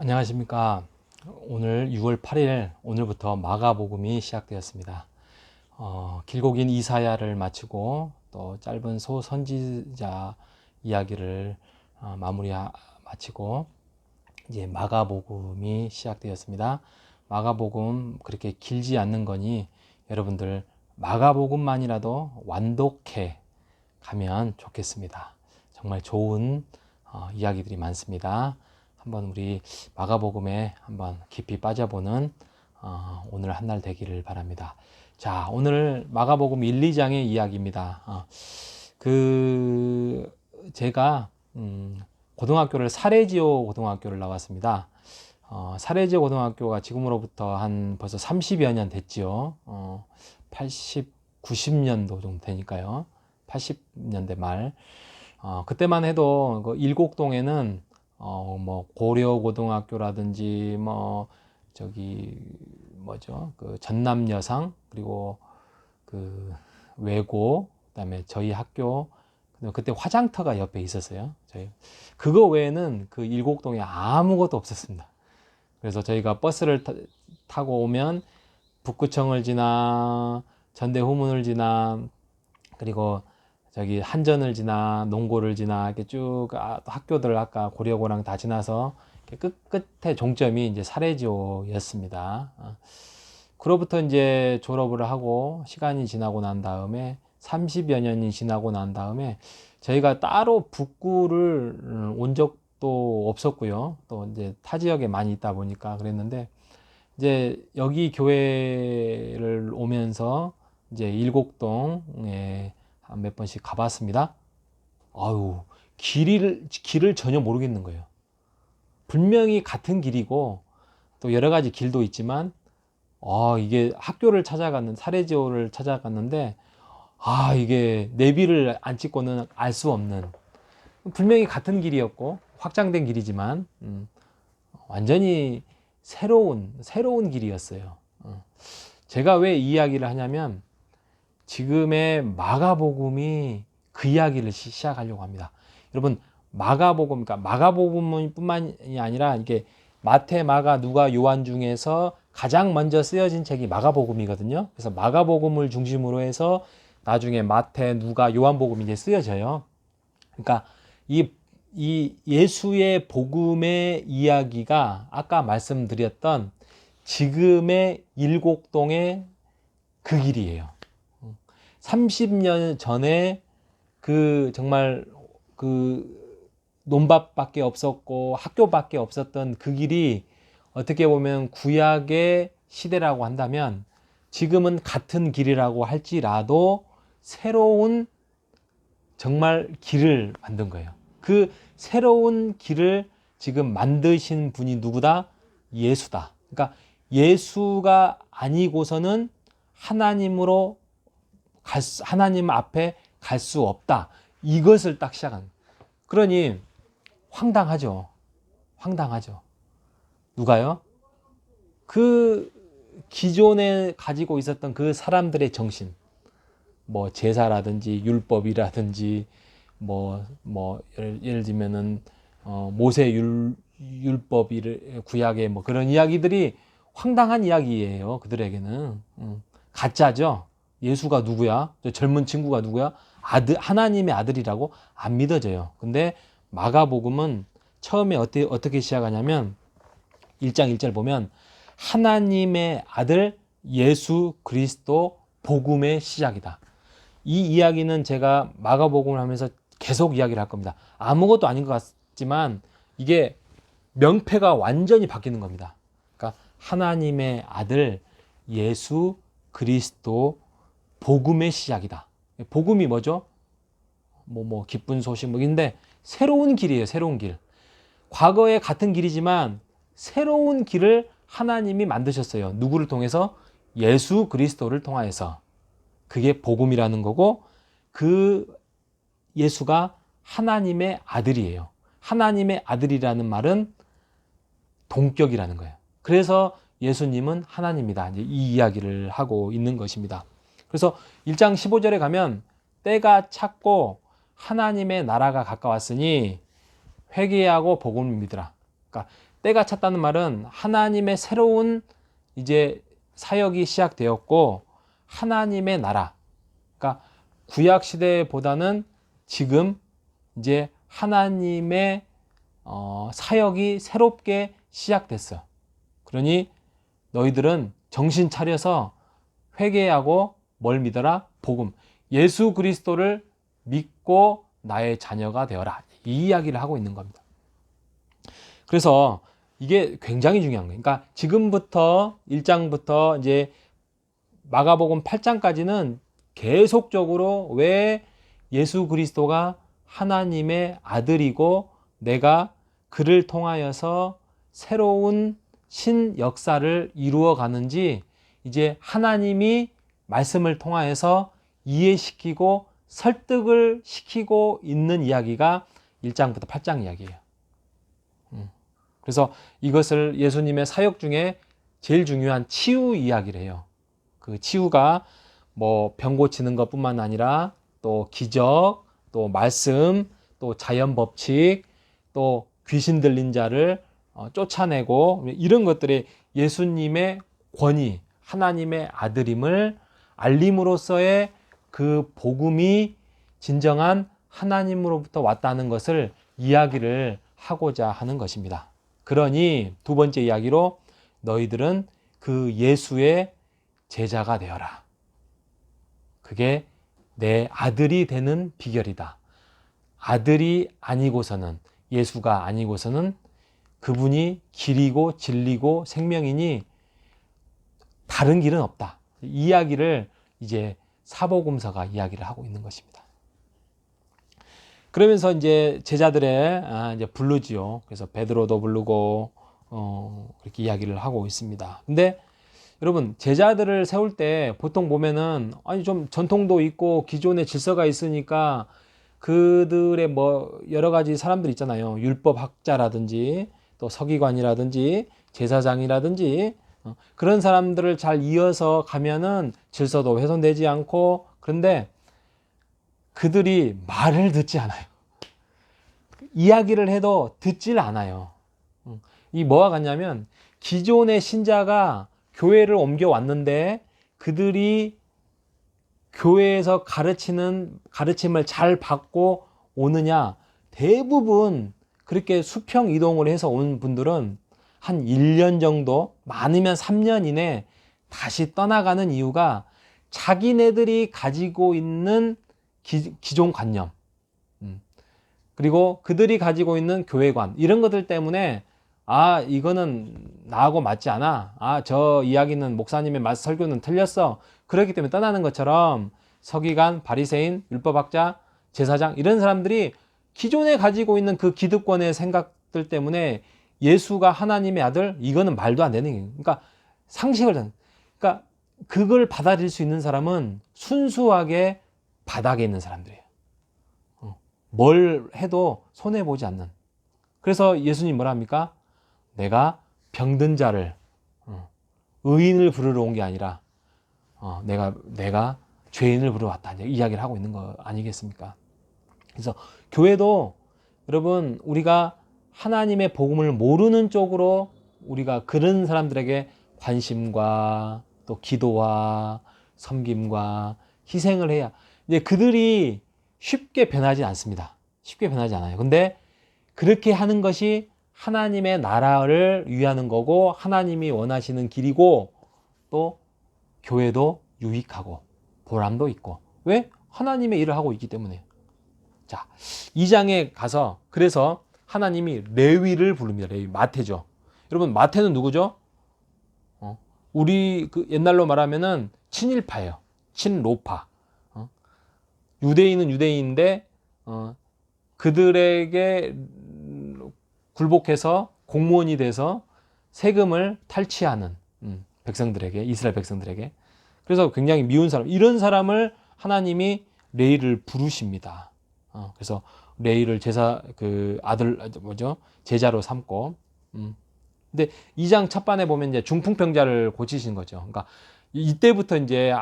안녕하십니까. 오늘 6월 8일 오늘부터 마가복음이 시작되었습니다. 길고 긴 이사야를 마치고 또 짧은 소선지자 이야기를 마치고 이제 마가복음이 시작되었습니다. 마가복음 그렇게 길지 않는 거니 여러분들 마가복음만이라도 완독해 가면 좋겠습니다. 정말 좋은 이야기들이 많습니다. 한번 우리 마가복음에 한번 깊이 빠져보는 오늘 한날 되기를 바랍니다. 자, 오늘 마가복음 1, 2장의 이야기입니다. 제가 고등학교를 사레지오 고등학교를 나왔습니다. 사레지오 고등학교가 지금으로부터 한 벌써 30여 년 됐지요. 90년도 정도 되니까요. 80년대 말. 그때만 해도 그 일곡동에는 뭐 고려고등학교라든지 그 전남여상, 그리고 그 외고, 그다음에 저희 학교, 그때 화장터가 옆에 있었어요. 그거 외에는 그 일곡동에 아무것도 없었습니다. 그래서 저희가 버스를 타고 오면 북구청을 지나 전대후문을 지나 그리고 저기 한전을 지나 농고를 지나 이렇게 쭉 학교들 아까 고려고랑 다 지나서 끝에 종점이 이제 사레지오였습니다. 그로부터 이제 졸업을 하고 시간이 지나고 난 다음에 30여 년이 지나고 난 다음에 저희가 따로 북구를 온 적도 없었고요. 또 이제 타 지역에 많이 있다 보니까 그랬는데 이제 여기 교회를 오면서 이제 일곡동에 몇 번씩 가봤습니다. 아유, 길을 전혀 모르겠는 거예요. 분명히 같은 길이고 또 여러 가지 길도 있지만 이게 학교를 사레지오를 찾아갔는데 이게 내비를 안 찍고는 알 수 없는, 분명히 같은 길이었고 확장된 길이지만 완전히 새로운 길이었어요. 제가 왜 이 이야기를 하냐면 지금의 마가복음이 그 이야기를 시작하려고 합니다. 여러분, 그러니까 마가복음 뿐만이 아니라 이게 마태, 마가, 누가, 요한 중에서 가장 먼저 쓰여진 책이 마가복음이거든요. 그래서 마가복음을 중심으로 해서 나중에 마태, 누가, 요한복음이 이제 쓰여져요. 그러니까 이 예수의 복음의 이야기가 아까 말씀드렸던 지금의 일곡동의 그 길이에요. 30년 전에 정말 논밭밖에 없었고 학교밖에 없었던 그 길이 어떻게 보면 구약의 시대라고 한다면 지금은 같은 길이라고 할지라도 새로운 정말 길을 만든 거예요. 그 새로운 길을 지금 만드신 분이 누구다? 예수다. 그러니까 예수가 아니고서는 하나님 앞에 갈 수 없다. 이것을 딱 시작한. 그러니 황당하죠. 누가요? 그 기존에 가지고 있었던 그 사람들의 정신, 뭐 제사라든지 율법이라든지 예를 들면은 모세 율법 구약의 그런 이야기들이 황당한 이야기예요. 그들에게는 가짜죠. 예수가 누구야? 저 젊은 친구가 누구야? 하나님의 아들이라고 안 믿어져요. 근데 마가복음은 처음에 어떻게 시작하냐면 1장 1절 보면 하나님의 아들 예수 그리스도 복음의 시작이다. 이 이야기는 제가 마가복음을 하면서 계속 이야기를 할 겁니다. 아무것도 아닌 것 같지만 이게 명패가 완전히 바뀌는 겁니다. 그러니까 하나님의 아들 예수 그리스도 복음의 시작이다. 복음이 뭐죠? 기쁜 소식인데 새로운 길이에요. 새로운 길. 과거에 같은 길이지만 새로운 길을 하나님이 만드셨어요. 누구를 통해서? 예수 그리스도를 통하여서. 그게 복음이라는 거고 그 예수가 하나님의 아들이에요. 하나님의 아들이라는 말은 동격이라는 거예요. 그래서 예수님은 하나님이다. 이 이야기를 하고 있는 것입니다. 그래서 1장 15절에 가면 때가 찼고 하나님의 나라가 가까웠으니 회개하고 복음을 믿으라. 그러니까 때가 찼다는 말은 하나님의 새로운 이제 사역이 시작되었고 하나님의 나라, 그러니까 구약 시대보다는 지금 이제 하나님의 사역이 새롭게 시작됐어. 그러니 너희들은 정신 차려서 회개하고 뭘 믿어라? 복음. 예수 그리스도를 믿고 나의 자녀가 되어라. 이 이야기를 하고 있는 겁니다. 그래서 이게 굉장히 중요한 거예요. 그러니까 지금부터 1장부터 이제 마가복음 8장까지는 계속적으로 왜 예수 그리스도가 하나님의 아들이고 내가 그를 통하여서 새로운 신 역사를 이루어 가는지 이제 하나님이 말씀을 통하여서 이해시키고 설득을 시키고 있는 이야기가 1장부터 8장 이야기예요. 그래서 이것을 예수님의 사역 중에 제일 중요한 치유 이야기를 해요. 그 치유가 뭐 병 고치는 것뿐만 아니라 또 기적, 또 말씀, 또 자연 법칙, 또 귀신 들린 자를 쫓아내고 이런 것들이 예수님의 권위, 하나님의 아들임을 알림으로써의 그 복음이 진정한 하나님으로부터 왔다는 것을 이야기를 하고자 하는 것입니다. 그러니 두 번째 이야기로 너희들은 그 예수의 제자가 되어라. 그게 내 아들이 되는 비결이다. 아들이 아니고서는, 예수가 아니고서는 그분이 길이고 진리고 생명이니 다른 길은 없다. 이 이야기를 이제 사복음서가 이야기를 하고 있는 것입니다. 그러면서 이제 제자들의 이제 부르지요. 그래서 베드로도 부르고 그렇게 이야기를 하고 있습니다. 근데 여러분 제자들을 세울 때 보통 보면은 아니 좀 전통도 있고 기존의 질서가 있으니까 그들의 뭐 여러 가지 사람들 있잖아요. 율법학자라든지 또 서기관이라든지 제사장이라든지 그런 사람들을 잘 이어서 가면은 질서도 훼손되지 않고, 그런데 그들이 말을 듣지 않아요. 이야기를 해도 듣질 않아요. 이 뭐와 같냐면 기존의 신자가 교회를 옮겨왔는데 그들이 교회에서 가르치는 가르침을 잘 받고 오느냐, 대부분 그렇게 수평 이동을 해서 온 분들은 한 1년 정도, 많으면 3년 이내 다시 떠나가는 이유가 자기네들이 가지고 있는 기존 관념, 그리고 그들이 가지고 있는 교회관, 이런 것들 때문에 이거는 나하고 맞지 않아. 저 이야기는 목사님의 설교는 틀렸어. 그렇기 때문에 떠나는 것처럼 서기관, 바리새인, 율법학자, 제사장 이런 사람들이 기존에 가지고 있는 그 기득권의 생각들 때문에 예수가 하나님의 아들, 이거는 말도 안 되는 거예요. 그러니까 상식을, 그러니까 그걸 받아들일 수 있는 사람은 순수하게 바닥에 있는 사람들이에요. 뭘 해도 손해보지 않는. 그래서 예수님 뭐라 합니까? 내가 병든 자를, 의인을 부르러 온 게 아니라 내가 죄인을 부르러 왔다, 이야기를 하고 있는 거 아니겠습니까? 그래서 교회도 여러분, 우리가 하나님의 복음을 모르는 쪽으로 우리가 그런 사람들에게 관심과 또 기도와 섬김과 희생을 해야, 이제 그들이 쉽게 변하지 않습니다. 쉽게 변하지 않아요. 근데 그렇게 하는 것이 하나님의 나라를 위하는 거고 하나님이 원하시는 길이고, 또 교회도 유익하고 보람도 있고. 왜? 하나님의 일을 하고 있기 때문에. 자, 2장에 가서 그래서 하나님이 레위를 부릅니다. 레위, 마태죠. 여러분, 마태는 누구죠? 우리 그 옛날로 말하면은 친일파예요. 친로파. 유대인은 유대인인데 그들에게 굴복해서 공무원이 돼서 세금을 탈취하는 백성들에게, 이스라엘 백성들에게. 그래서 굉장히 미운 사람, 이런 사람을 하나님이 레위를 부르십니다. 그래서 레위를 제자로 삼고. 근데 2장 첫반에 보면 이제 중풍병자를 고치신 거죠. 그러니까 이때부터 이제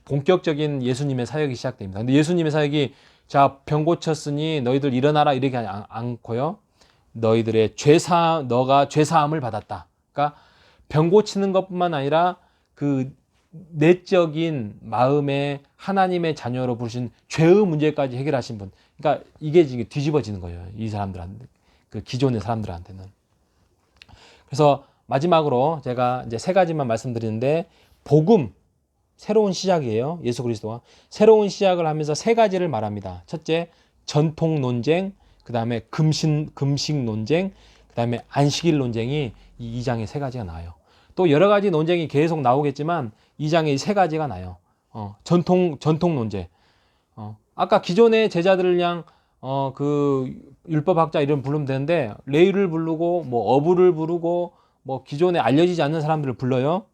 본격적인 예수님의 사역이 시작됩니다. 근데 예수님의 사역이 자, 병 고쳤으니 너희들 일어나라 이렇게 하지 않고요. 너희들의 너가 죄사함을 받았다. 그러니까 병 고치는 것뿐만 아니라 그 내적인 마음에 하나님의 자녀로 부르신 죄의 문제까지 해결하신 분. 그러니까 이게 지금 뒤집어지는 거예요. 이 사람들한테, 그 기존의 사람들한테는. 그래서 마지막으로 제가 이제 세 가지만 말씀드리는데, 복음, 새로운 시작이에요. 예수 그리스도가 새로운 시작을 하면서 세 가지를 말합니다. 첫째, 전통 논쟁, 그 다음에 금식 논쟁, 그 다음에 안식일 논쟁이 이 2장에 세 가지가 나와요. 또 여러 가지 논쟁이 계속 나오겠지만 2장에 이 세 가지가 나요. 전통 논쟁. 아까 기존의 제자들을 그냥 그 율법학자 이름 부르면 되는데, 레위를 부르고 뭐 어부를 부르고 뭐 기존에 알려지지 않는 사람들을 불러요.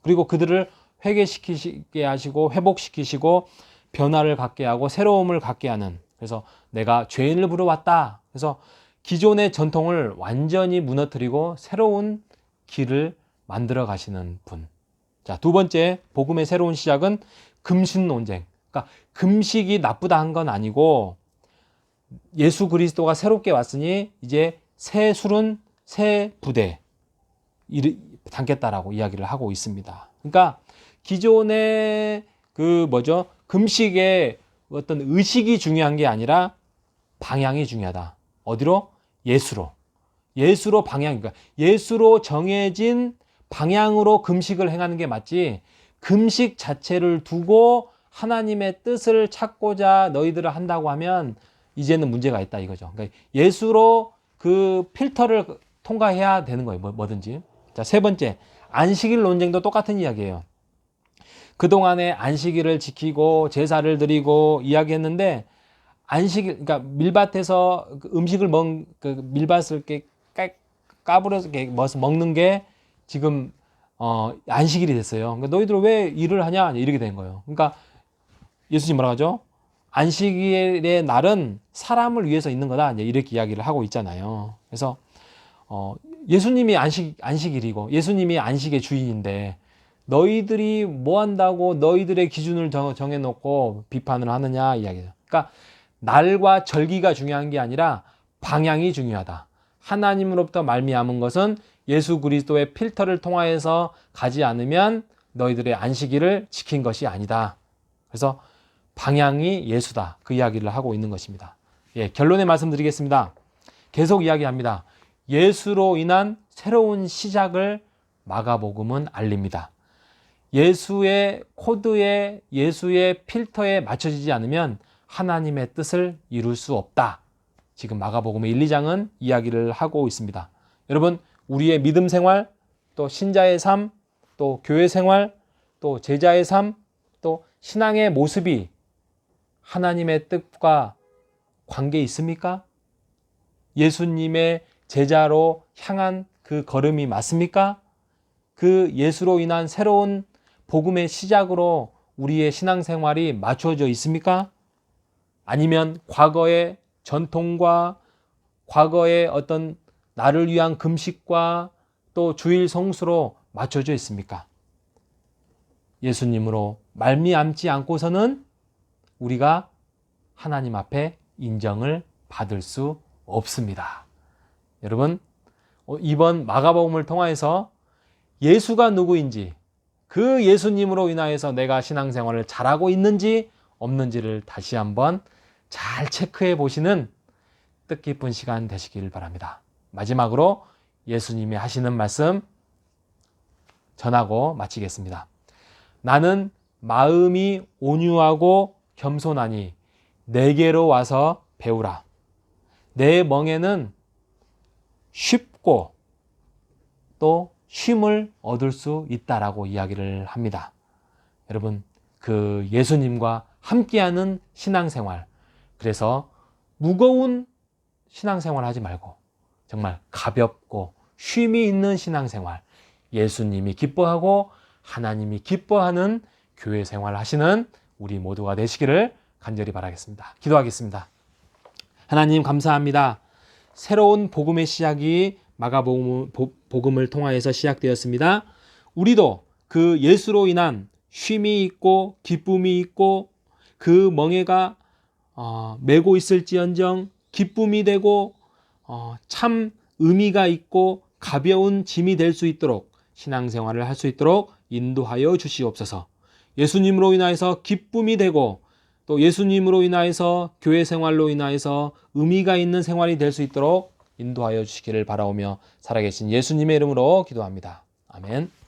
그리고 그들을 회개시키게 하시고 회복시키시고 변화를 갖게 하고 새로움을 갖게 하는, 그래서 내가 죄인을 부르왔다. 그래서 기존의 전통을 완전히 무너뜨리고 새로운 길을 만들어 가시는 분. 자, 두 번째, 복음의 새로운 시작은 금식 논쟁. 그러니까 금식이 나쁘다 한 건 아니고, 예수 그리스도가 새롭게 왔으니 이제 새 술은 새 부대 담겠다라고 이야기를 하고 있습니다. 그러니까 기존의 금식의 어떤 의식이 중요한 게 아니라 방향이 중요하다. 어디로? 예수로 방향, 그러니까 예수로 정해진 방향으로 금식을 행하는 게 맞지, 금식 자체를 두고 하나님의 뜻을 찾고자 너희들을 한다고 하면 이제는 문제가 있다 이거죠. 그러니까 예수로 그 필터를 통과해야 되는 거예요. 뭐든지. 자, 세 번째, 안식일 논쟁도 똑같은 이야기예요. 그동안에 안식일을 지키고 제사를 드리고 이야기했는데, 안식일, 그러니까 밀밭에서 음식을 밀밭을 이렇게 까불어서 이렇게 먹는 게 지금 안식일이 됐어요. 그러니까 너희들 왜 일을 하냐 이렇게 된 거예요. 그러니까 예수님 뭐라고 하죠? 안식일의 날은 사람을 위해서 있는 거다, 이렇게 이야기를 하고 있잖아요. 그래서 예수님이 안식일이고 예수님이 안식의 주인인데 너희들이 뭐 한다고 너희들의 기준을 정해놓고 비판을 하느냐 이야기죠. 그러니까 날과 절기가 중요한 게 아니라 방향이 중요하다. 하나님으로부터 말미암은 것은 예수 그리스도의 필터를 통하여서 가지 않으면 너희들의 안식일을 지킨 것이 아니다. 그래서 방향이 예수다. 그 이야기를 하고 있는 것입니다. 예, 결론의 말씀드리겠습니다. 계속 이야기합니다. 예수로 인한 새로운 시작을 마가복음은 알립니다. 예수의 코드에, 예수의 필터에 맞춰지지 않으면 하나님의 뜻을 이룰 수 없다. 지금 마가복음의 1, 2장은 이야기를 하고 있습니다. 여러분, 우리의 믿음 생활, 또 신자의 삶, 또 교회 생활, 또 제자의 삶, 또 신앙의 모습이 하나님의 뜻과 관계 있습니까? 예수님의 제자로 향한 그 걸음이 맞습니까? 그 예수로 인한 새로운 복음의 시작으로 우리의 신앙생활이 맞춰져 있습니까? 아니면 과거의 전통과 과거의 어떤 나를 위한 금식과 또 주일 성수로 맞춰져 있습니까? 예수님으로 말미암지 않고서는 우리가 하나님 앞에 인정을 받을 수 없습니다. 여러분, 이번 마가복음을 통해서 예수가 누구인지, 그 예수님으로 인하여서 내가 신앙생활을 잘하고 있는지 없는지를 다시 한번 잘 체크해 보시는 뜻깊은 시간 되시길 바랍니다. 마지막으로 예수님이 하시는 말씀 전하고 마치겠습니다. 나는 마음이 온유하고 겸손하니 내게로 와서 배우라. 내 멍에는 쉽고 또 쉼을 얻을 수 있다라고 이야기를 합니다. 여러분, 그 예수님과 함께하는 신앙생활, 그래서 무거운 신앙생활 하지 말고 정말 가볍고 쉼이 있는 신앙생활, 예수님이 기뻐하고 하나님이 기뻐하는 교회 생활 하시는 우리 모두가 되시기를 간절히 바라겠습니다. 기도하겠습니다. 하나님 감사합니다. 새로운 복음의 시작이 마가복음을 통하여서 시작되었습니다. 우리도 그 예수로 인한 쉼이 있고 기쁨이 있고 그 멍에가 메고 있을지언정 기쁨이 되고 참 의미가 있고 가벼운 짐이 될 수 있도록 신앙생활을 할 수 있도록 인도하여 주시옵소서. 예수님으로 인하여서 기쁨이 되고 또 예수님으로 인하여서 교회 생활로 인하여서 의미가 있는 생활이 될 수 있도록 인도하여 주시기를 바라오며 살아계신 예수님의 이름으로 기도합니다. 아멘.